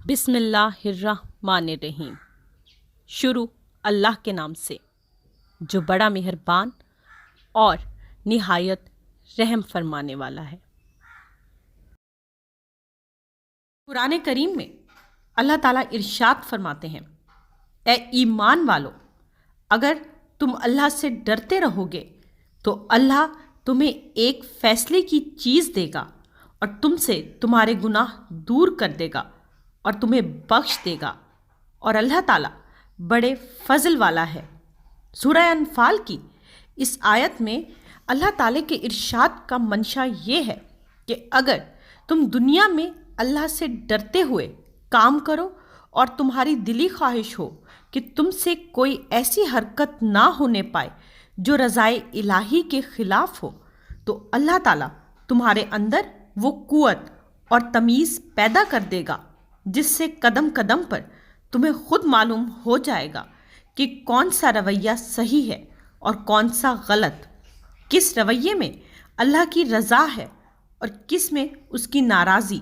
بسم اللہ الرحمن الرحیم۔ شروع اللہ کے نام سے جو بڑا مہربان اور نہایت رحم فرمانے والا ہے۔ قرآن کریم میں اللہ تعالیٰ ارشاد فرماتے ہیں، اے ایمان والو، اگر تم اللہ سے ڈرتے رہو گے تو اللہ تمہیں ایک فیصلے کی چیز دے گا اور تم سے تمہارے گناہ دور کر دے گا اور تمہیں بخش دے گا، اور اللہ تعالیٰ بڑے فضل والا ہے۔ سورہ انفال کی اس آیت میں اللہ تعالیٰ کے ارشاد کا منشا یہ ہے کہ اگر تم دنیا میں اللہ سے ڈرتے ہوئے کام کرو اور تمہاری دلی خواہش ہو کہ تم سے کوئی ایسی حرکت نہ ہونے پائے جو رضائے الہی کے خلاف ہو، تو اللہ تعالیٰ تمہارے اندر وہ قوت اور تمیز پیدا کر دے گا جس سے قدم قدم پر تمہیں خود معلوم ہو جائے گا کہ کون سا رویہ صحیح ہے اور کون سا غلط، کس رویے میں اللہ کی رضا ہے اور کس میں اس کی ناراضی۔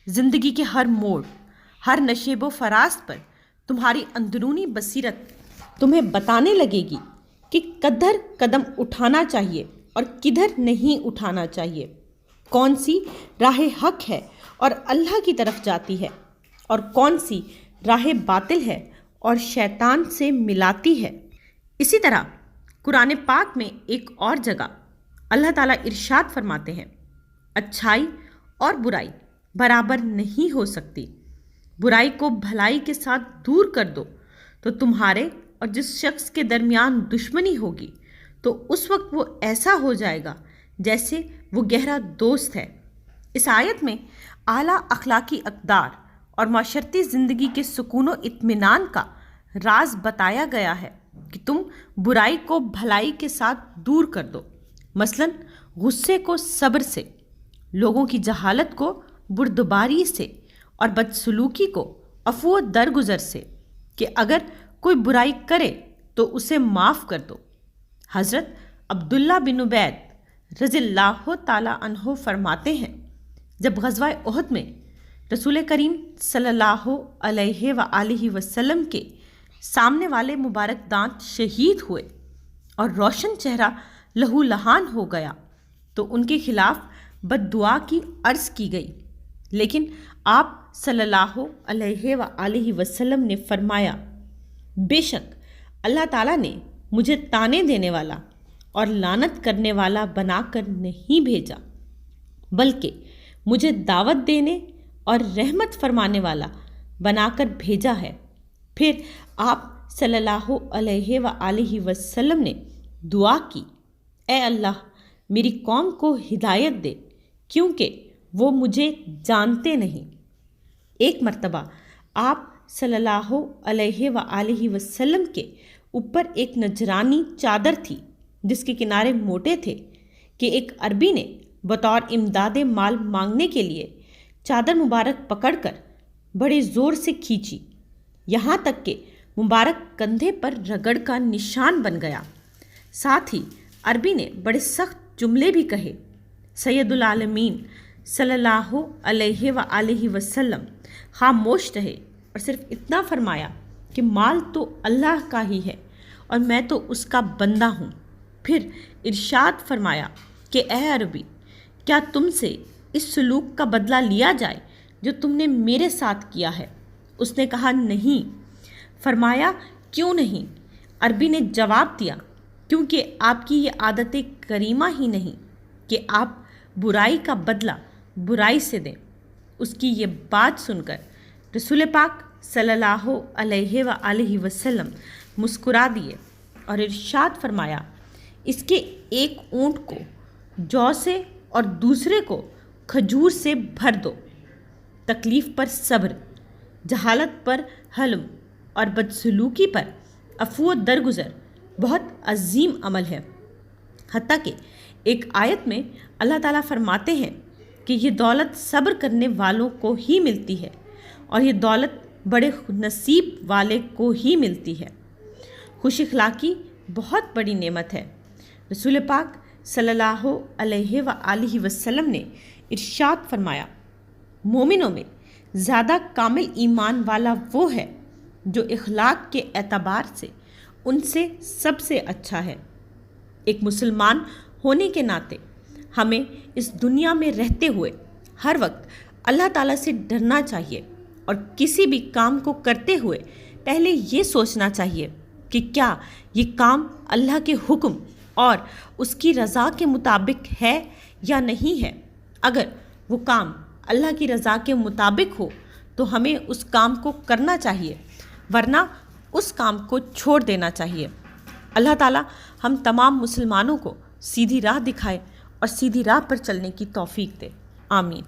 زندگی کے ہر موڑ، ہر نشیب و فراز پر تمہاری اندرونی بصیرت تمہیں بتانے لگے گی کہ کدھر قدم اٹھانا چاہیے اور کدھر نہیں اٹھانا چاہیے، کون سی راہ حق ہے اور اللہ کی طرف جاتی ہے اور کون سی راہ باطل ہے اور شیطان سے ملاتی ہے۔ اسی طرح قرآن پاک میں ایک اور جگہ اللہ تعالیٰ ارشاد فرماتے ہیں، اچھائی اور برائی برابر نہیں ہو سکتی، برائی کو بھلائی کے ساتھ دور کر دو تو تمہارے اور جس شخص کے درمیان دشمنی ہوگی تو اس وقت وہ ایسا ہو جائے گا جیسے وہ گہرا دوست ہے۔ اس آیت میں اعلیٰ اخلاقی اقدار اور معاشرتی زندگی کے سکون و اطمینان کا راز بتایا گیا ہے کہ تم برائی کو بھلائی کے ساتھ دور کر دو، مثلاً غصے کو صبر سے، لوگوں کی جہالت کو بردباری سے اور بدسلوکی کو عفو و درگزر سے، کہ اگر کوئی برائی کرے تو اسے معاف کر دو۔ حضرت عبداللہ بن عبید رضی اللہ تعالیٰ عنہ فرماتے ہیں، جب غزوہ احد میں رسول کریم صلی اللہ علیہ وآلہ وسلم کے سامنے والے مبارک دانت شہید ہوئے اور روشن چہرہ لہو لہان ہو گیا تو ان کے خلاف بد دعا کی عرض کی گئی، لیکن آپ صلی اللہ علیہ وآلہ وسلم نے فرمایا، بے شک اللہ تعالیٰ نے مجھے تانے دینے والا اور لعنت کرنے والا بنا کر نہیں بھیجا، بلکہ مجھے دعوت دینے اور رحمت فرمانے والا بنا کر بھیجا ہے۔ پھر آپ صلی اللہ علیہ وآلہ وسلم نے دعا کی، اے اللہ میری قوم کو ہدایت دے کیونکہ وہ مجھے جانتے نہیں۔ ایک مرتبہ آپ صلی اللہ علیہ وآلہ وسلم کے اوپر ایک نجرانی چادر تھی جس کے کنارے موٹے تھے کہ ایک عربی نے بطور امداد مال مانگنے کے لیے چادر مبارک پکڑ کر بڑے زور سے کھینچی، یہاں تک کہ مبارک کندھے پر رگڑ کا نشان بن گیا۔ ساتھ ہی عربی نے بڑے سخت جملے بھی کہے۔ سید العالمین صلی اللہ علیہ وآلہ وسلم خاموش رہے اور صرف اتنا فرمایا کہ مال تو اللہ کا ہی ہے اور میں تو اس کا بندہ ہوں۔ پھر ارشاد فرمایا کہ اے عربی، کیا تم سے اس سلوک کا بدلہ لیا جائے جو تم نے میرے ساتھ کیا ہے؟ اس نے کہا نہیں۔ فرمایا کیوں نہیں؟ عربی نے جواب دیا، کیونکہ آپ کی یہ عادت کریمہ ہی نہیں کہ آپ برائی کا بدلہ برائی سے دیں۔ اس کی یہ بات سن کر رسول پاک صلی اللہ علیہ وآلہ وسلم مسکرا دیے اور ارشاد فرمایا، اس کے ایک اونٹ کو جو سے اور دوسرے کو کھجور سے بھر دو۔ تکلیف پر صبر، جہالت پر حلم اور بدسلوکی پر عفو و درگزر بہت عظیم عمل ہے۔ حتیٰ کہ ایک آیت میں اللہ تعالیٰ فرماتے ہیں کہ یہ دولت صبر کرنے والوں کو ہی ملتی ہے اور یہ دولت بڑے نصیب والے کو ہی ملتی ہے۔ خوش اخلاقی بہت بڑی نعمت ہے۔ رسول پاک صلی اللہ علیہ وآلہ وسلم نے ارشاد فرمایا، مومنوں میں زیادہ کامل ایمان والا وہ ہے جو اخلاق کے اعتبار سے ان سے سب سے اچھا ہے۔ ایک مسلمان ہونے کے ناطے ہمیں اس دنیا میں رہتے ہوئے ہر وقت اللہ تعالیٰ سے ڈرنا چاہیے اور کسی بھی کام کو کرتے ہوئے پہلے یہ سوچنا چاہیے کہ کیا یہ کام اللہ کے حکم اور اس کی رضا کے مطابق ہے یا نہیں ہے۔ اگر وہ کام اللہ کی رضا کے مطابق ہو تو ہمیں اس کام کو کرنا چاہیے، ورنہ اس کام کو چھوڑ دینا چاہیے۔ اللہ تعالیٰ ہم تمام مسلمانوں کو سیدھی راہ دکھائے اور سیدھی راہ پر چلنے کی توفیق دے، آمین۔